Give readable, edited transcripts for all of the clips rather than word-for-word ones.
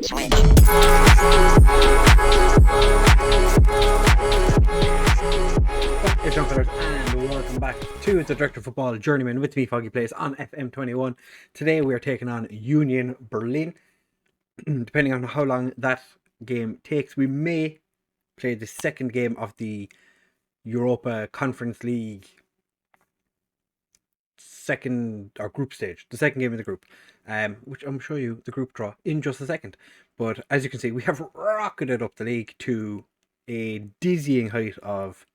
Switch. It's John Fellers, and welcome back to the Director of Football Journeyman with me, FoggyPlays, on FM21. Today we are taking on Union Berlin. Depending on how long that game takes, we may play the second game of the Europa Conference League group stage, the second game of the group, which I'm show you the group draw in just a second. But as you can see, we have rocketed up the league to a dizzying height of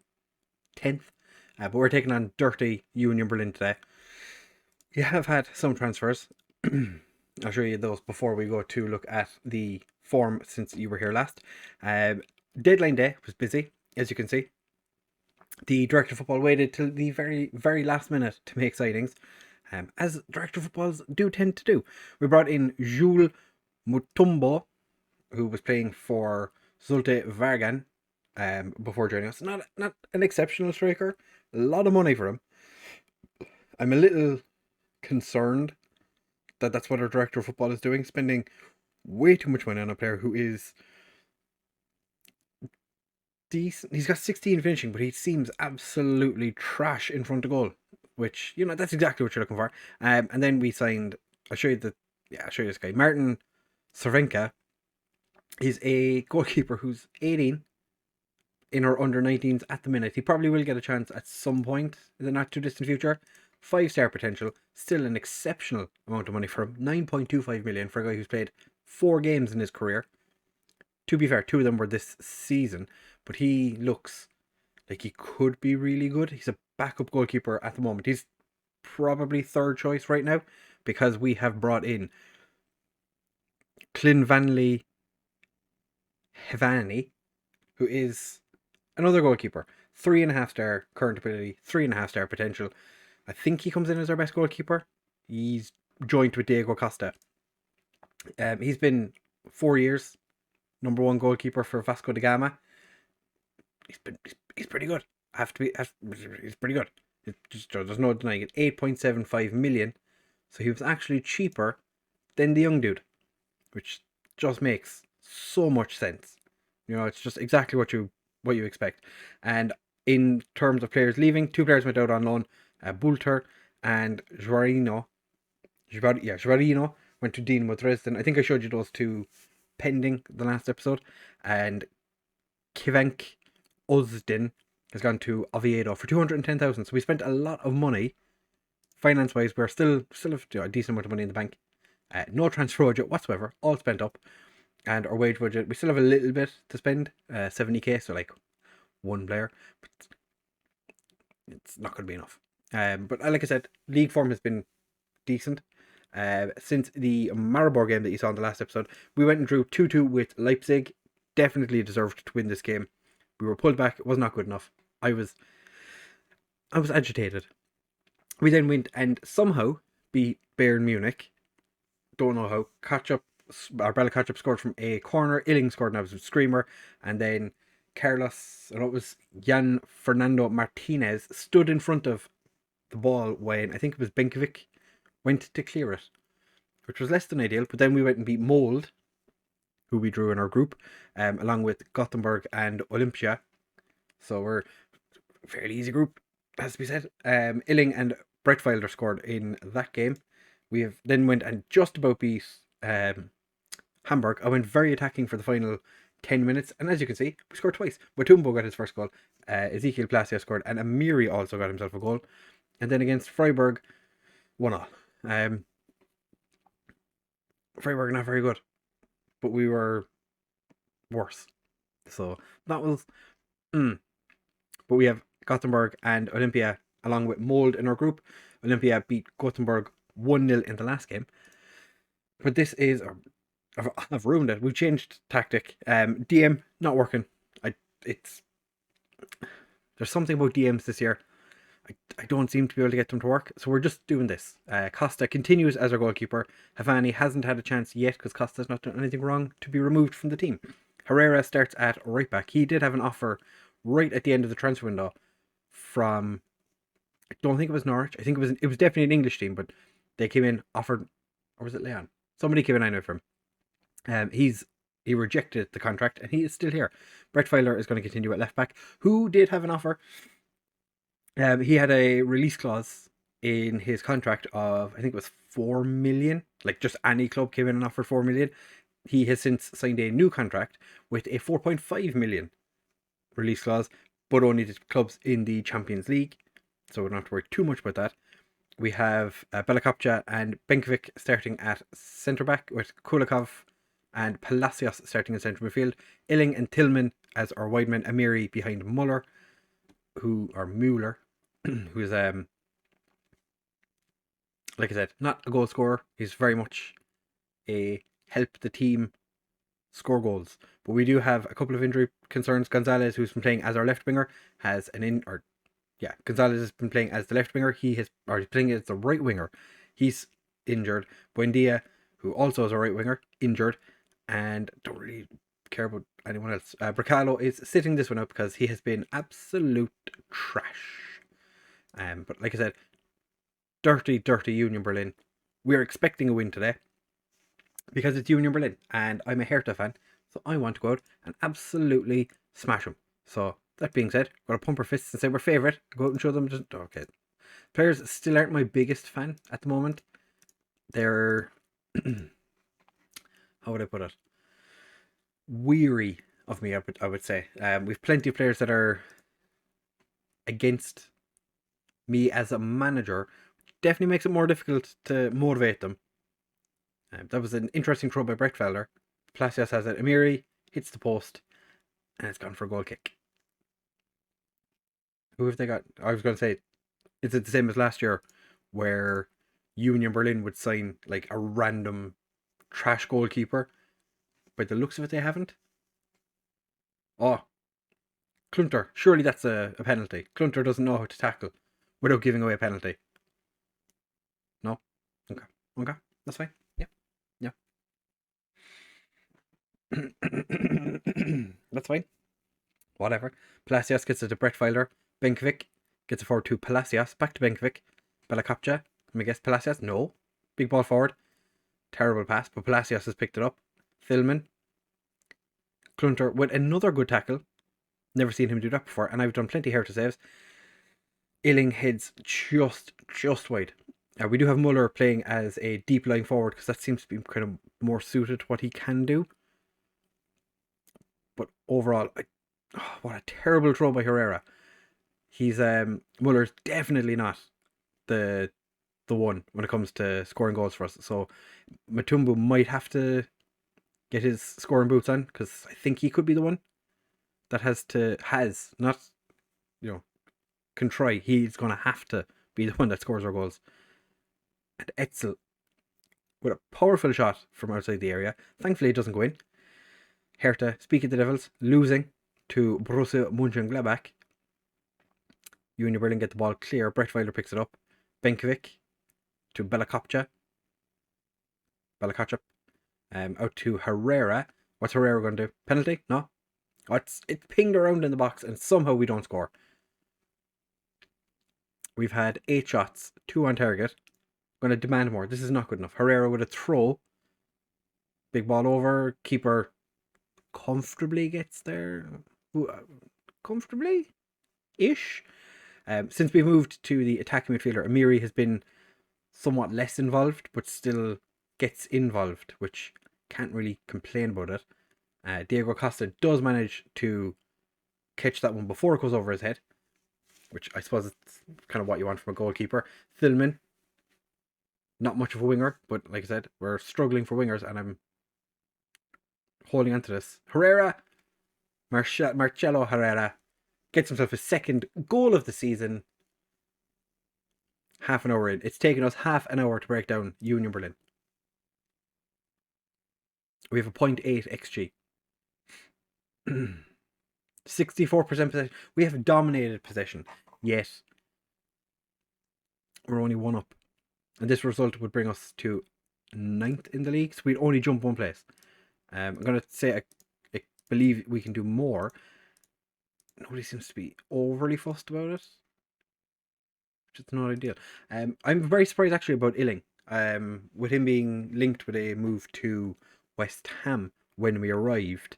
10th, but we're taking on dirty Union Berlin today. We have had some transfers. I'll show you those before we go to look at the form since you were here last. Deadline day was busy, as you can see. The Director of Football waited till the very, very last minute to make signings, as Director of Footballs do tend to do. We brought in Jules Mutombo, who was playing for Zulte Waregem before joining us. Not an exceptional striker. A lot of money for him. I'm a little concerned that that's what our Director of Football is doing, spending way too much money on a player who is decent. He's got 16 finishing, but he seems absolutely trash in front of goal, which, you know, that's exactly what you're looking for. And then we signed, I'll show you this guy, Martin Cervenka. He's a goalkeeper who's 18 in our under 19s at the minute. He probably will get a chance at some point in the not too distant future. 5-star potential, still an exceptional amount of money for him. 9.25 million for a guy who's played 4 games in his career. To be fair, 2 of them were this season, but he looks like he could be really good. He's a backup goalkeeper at the moment. He's probably third choice right now because we have brought in Clinvanley Hevani, who is another goalkeeper. 3.5-star current ability, 3.5-star potential. I think he comes in as our best goalkeeper. He's joint with Diego Costa. He's been 4 years number 1 goalkeeper for Vasco da Gama. He's pretty good. He's pretty good. There's no denying it. 8.75 million. So he was actually cheaper than the young dude, which just makes so much sense. You know, it's just exactly what you expect. And in terms of players leaving, 2 players went out on loan. Bulter and Givarino went to Dinamo Dresden. I think I showed you those 2 pending the last episode. And Kivenk Ozdin has gone to Oviedo for 210,000. So we spent a lot of money. Finance-wise, we're still have a decent amount of money in the bank. No transfer budget whatsoever. All spent up. And our wage budget, we still have a little bit to spend. 70k, so like 1 player. But it's not going to be enough. But like I said, league form has been decent. Since the Maribor game that you saw in the last episode, we went and drew 2-2 with Leipzig. Definitely deserved to win this game. We were pulled back. It was not good enough. I was agitated. We then went and somehow beat Bayern Munich. Don't know how. Bella Ketchup scored from a corner. Illing scored an absolute screamer. And then Jan Fernando Martinez stood in front of the ball when I think it was Benkovic went to clear it, which was less than ideal. But then we went and beat Mold, who we drew in our group, along with Gothenburg and Olympia. So we're a fairly easy group, has to be said. Illing and Brettweiler scored in that game. We have then went and just about beat Hamburg. I went very attacking for the final 10 minutes, and as you can see, we scored twice. Mutombo got his first goal, Ezekiel Placia scored, and Amiri also got himself a goal. And then against Freiburg, 1-1. Freiburg not very good, but we were worse. So that was... But we have Gothenburg and Olympia along with Mold in our group. Olympia beat Gothenburg 1-0 in the last game. But this is... I've ruined it. We've changed tactic. DM, not working. There's something about DMs this year. I don't seem to be able to get them to work, so we're just doing this. Costa continues as our goalkeeper. Havani hasn't had a chance yet because Costa's not done anything wrong to be removed from the team. Herrera starts at right back. He did have an offer right at the end of the transfer window from, I don't think it was Norwich. I think it was definitely an English team, but they came in, offered, or was it Leon? Somebody came in, I know, from him. He rejected the contract and he is still here. Brett Feiler is going to continue at left back, who did have an offer. He had a release clause in his contract of, I think it was 4 million. Like, just any club came in and offered 4 million. He has since signed a new contract with a 4.5 million release clause, but only to clubs in the Champions League. So we don't have to worry too much about that. We have Belakopcha and Benkovic starting at centre back, with Kulikov and Palacios starting in central midfield. Illing and Tillman as our wide men. Amiri behind Muller, who is like I said, not a goal scorer. He's very much a help the team score goals. But we do have a couple of injury concerns. Gonzalez, who's been playing as our left winger, Gonzalez has been playing as the left winger. He's playing as the right winger. He's injured. Buendia, who also is a right winger, injured, and don't really care about anyone else. Bracalo is sitting this one out because he has been absolute trash. But like I said, dirty Union Berlin. We're expecting a win today because it's Union Berlin, and I'm a Hertha fan, so I want to go out and absolutely smash them. So that being said, we're going to pump our fists and say we're favourite. Go out and show them. Okay. Players still aren't my biggest fan at the moment. They're how would I put it? Weary of me, I would say. We've plenty of players that are against me as a manager. Definitely makes it more difficult to motivate them. That was an interesting throw by Brett Felder. Palacios has it. Amiri hits the post, and it's gone for a goal kick. Who have they got? I was going to say, is it the same as last year, where Union Berlin would sign like a random trash goalkeeper? By the looks of it, they haven't. Oh, Klunter. Surely that's a penalty. Klunter doesn't know how to tackle without giving away a penalty. No? Okay. That's fine. Yeah. That's fine. Whatever. Palacios gets it to Brett Feiler. Benkovic gets it forward to Palacios. Back to Benkovic. Belakopcha. Let me guess, Palacios? No. Big ball forward. Terrible pass, but Palacios has picked it up. Thilman. Klunter with another good tackle. Never seen him do that before, and I've done plenty here to saves. Illing heads just wide. We do have Muller playing as a deep lying forward because that seems to be kind of more suited to what he can do. But overall, what a terrible throw by Herrera. He's Muller's definitely not the one when it comes to scoring goals for us. So Matumbu might have to get his scoring boots on, because I think he could be the one that can try. He's going to have to be the one that scores our goals. And Etzel with a powerful shot from outside the area. Thankfully, it doesn't go in. Hertha, speaking of the Devils, losing to Borussia Mönchengladbach. Union Berlin get the ball clear. Brett Weiler picks it up. Benkovic to Belakopcha. Out to Herrera. What's Herrera going to do? Penalty? No. It's pinged around in the box and somehow we don't score. We've had 8 shots, 2 on target. Going to demand more. This is not good enough. Herrera with a throw. Big ball over. Keeper comfortably gets there. Comfortably-ish. Since we've moved to the attacking midfielder, Amiri has been somewhat less involved, but still gets involved, which can't really complain about it. Diego Costa does manage to catch that one before it goes over his head, which I suppose is kind of what you want from a goalkeeper. Thilman, not much of a winger, but like I said, we're struggling for wingers, and I'm holding on to this. Herrera, Marcelo Herrera, gets himself his second goal of the season. Half an hour in. It's taken us half an hour to break down Union Berlin. We have a 0.8 XG. 64% possession. We have dominated possession, yet we're only 1 up. And this result would bring us to 9th in the league, so we'd only jump 1 place. I'm going to say I believe we can do more. Nobody seems to be overly fussed about it, which is not ideal. I'm very surprised actually about Illing. With him being linked with a move to West Ham when we arrived.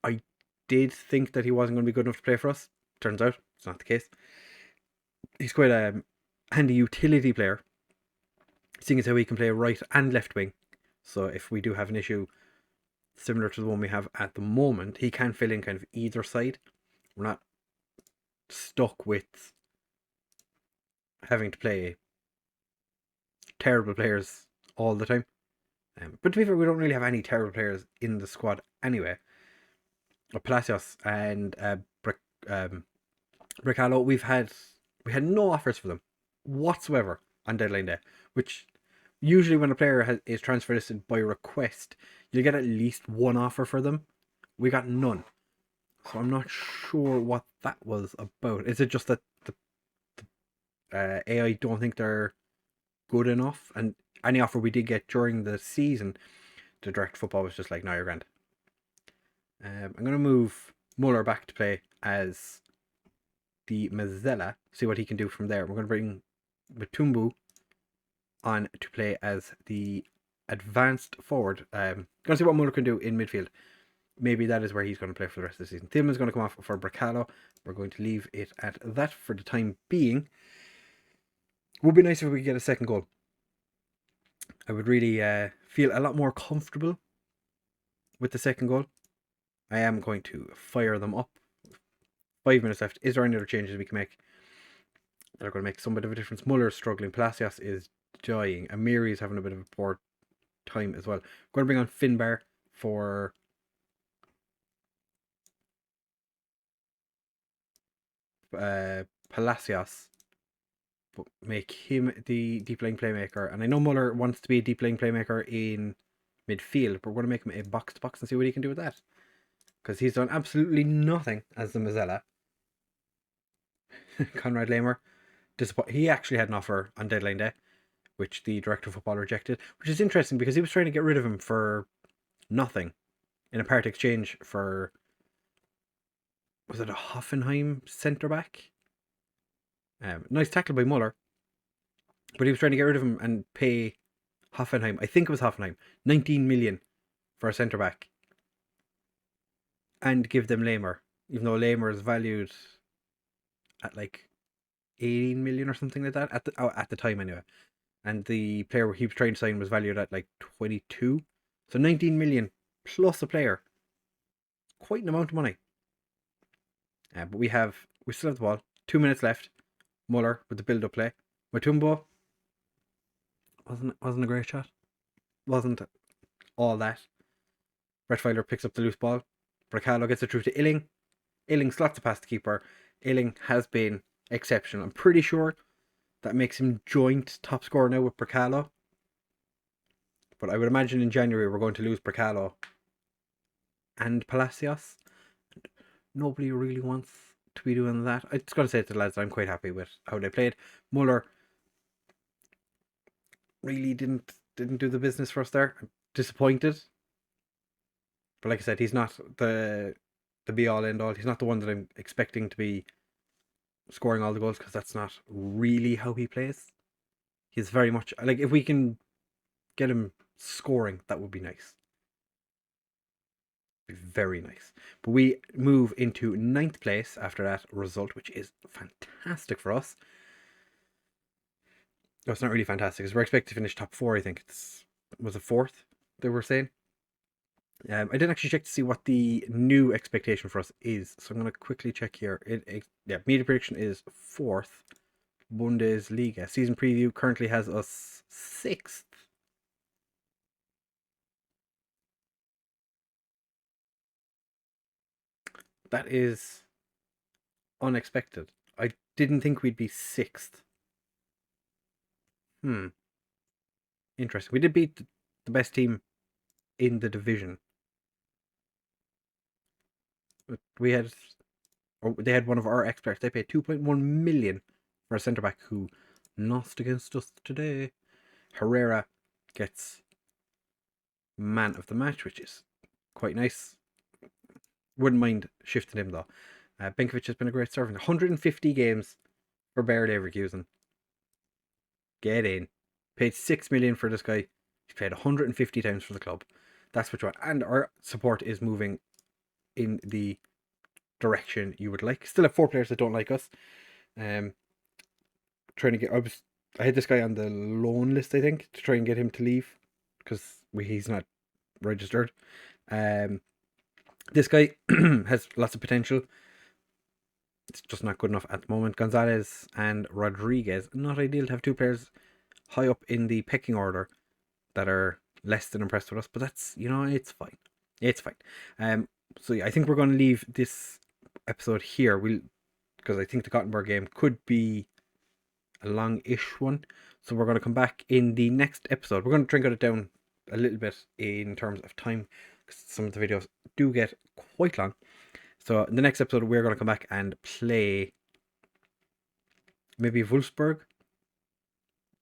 I did think that he wasn't going to be good enough to play for us. Turns out it's not the case. He's quite a handy utility player, seeing as how he can play right and left wing. So if we do have an issue similar to the one we have at the moment, he can fill in kind of either side. We're not stuck with having to play terrible players all the time. But to be fair, we don't really have any terrible players in the squad anyway. Palacios and Bricalo, we had no offers for them whatsoever on deadline day, which usually when a player is transfer listed by request, you'll get at least one offer for them. We got none. So I'm not sure what that was about. Is it just that the AI don't think they're good enough? And any offer we did get during the season, the direct football was just like, no, you're grand. I'm going to move Muller back to play as the Mazzella, see what he can do from there. We're going to bring Batumbu on to play as the advanced forward. Going to see what Muller can do in midfield. Maybe that is where he's going to play for the rest of the season. Thielmann's going to come off for Bricalo. We're going to leave it at that for the time being. Would be nice if we could get a second goal. I would really feel a lot more comfortable with the second goal. I am going to fire them up. 5 minutes left. Is there any other changes we can make that are going to make some bit of a difference? Muller's struggling. Palacios is dying. Amiri is having a bit of a poor time as well. We're going to bring on Finbar for Palacios, but make him the deep line playmaker. And I know Muller wants to be a deep line playmaker in midfield, but we're going to make him a box to box and see what he can do with that, because he's done absolutely nothing as the Mazzella. Conrad Lamer, he actually had an offer on deadline day, which the director of football rejected, which is interesting because he was trying to get rid of him for nothing in a part exchange for, was it a Hoffenheim centre back? Nice tackle by Muller, but he was trying to get rid of him and pay Hoffenheim, I think it was Hoffenheim, 19 million for a centre back, and give them Lamer, even though Lamer is valued at like 18 million or something like that at the time anyway, and the player he was trying to sign was valued at like 22. So 19 million plus a player, quite an amount of money. But we still have the ball. 2 minutes left. Muller with the build-up play. Mutumbo wasn't a great shot. Wasn't all that. Retweiler picks up the loose ball. Bricalo gets it through to Illing. Illing slots it past the keeper. Illing has been exceptional. I'm pretty sure that makes him joint top scorer now with Bricalo. But I would imagine in January we're going to lose Bricalo and Palacios. Nobody really wants to be doing that. I just got to say to the lads, I'm quite happy with how they played. Muller really didn't do the business for us there. I'm disappointed. But like I said, he's not the be all end all. He's not the one that I'm expecting to be scoring all the goals, because that's not really how he plays. He's very much like, if we can get him scoring, that would be nice. Very nice. But we move into 9th place after that result, which is fantastic for us. No, it's not really fantastic, because we're expected to finish top 4. I think was it 4th they were saying. I didn't actually check to see what the new expectation for us is, so I'm going to quickly check here. Media prediction is 4th. Bundesliga season preview currently has us 6th. That is unexpected. I didn't think we'd be 6th. Interesting. We did beat the best team in the division. But they had one of our experts. They paid 2.1 million for a centre back who lost against us today. Herrera gets man of the match, which is quite nice. Wouldn't mind shifting him though. Benkovic has been a great servant. 150 games for Bayer Leverkusen. Get in. Paid 6 million for this guy. He's played 150 times for the club. That's what you want. And our support is moving in the direction you would like. Still have 4 players that don't like us. Trying to get... I had this guy on the loan list, I think, to try and get him to leave. Because he's not registered. This guy has lots of potential. It's just not good enough at the moment. Gonzalez and Rodriguez. Not ideal to have 2 players high up in the pecking order that are less than impressed with us. But that's, it's fine. It's fine. So yeah, I think we're going to leave this episode here. Because I think the Gothenburg game could be a long-ish one. So we're going to come back in the next episode. We're going to try and cut it down a little bit in terms of time. Because some of the videos do get quite long. So in the next episode, we're going to come back and play maybe Wolfsburg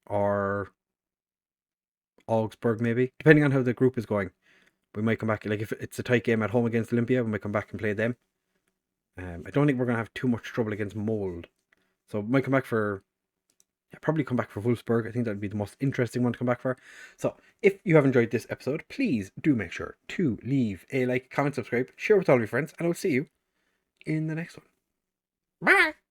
or Augsburg, maybe, depending on how the group is going. We might come back, like if it's a tight game at home against Olympia, we might come back and play them. I don't think we're going to have too much trouble against Mold. So we might come back for, probably come back for Wolfsburg. I think that would be the most interesting one to come back for. So if you have enjoyed this episode, please do make sure to leave a like, comment, subscribe, share with all of your friends, and I'll see you in the next one. Bye!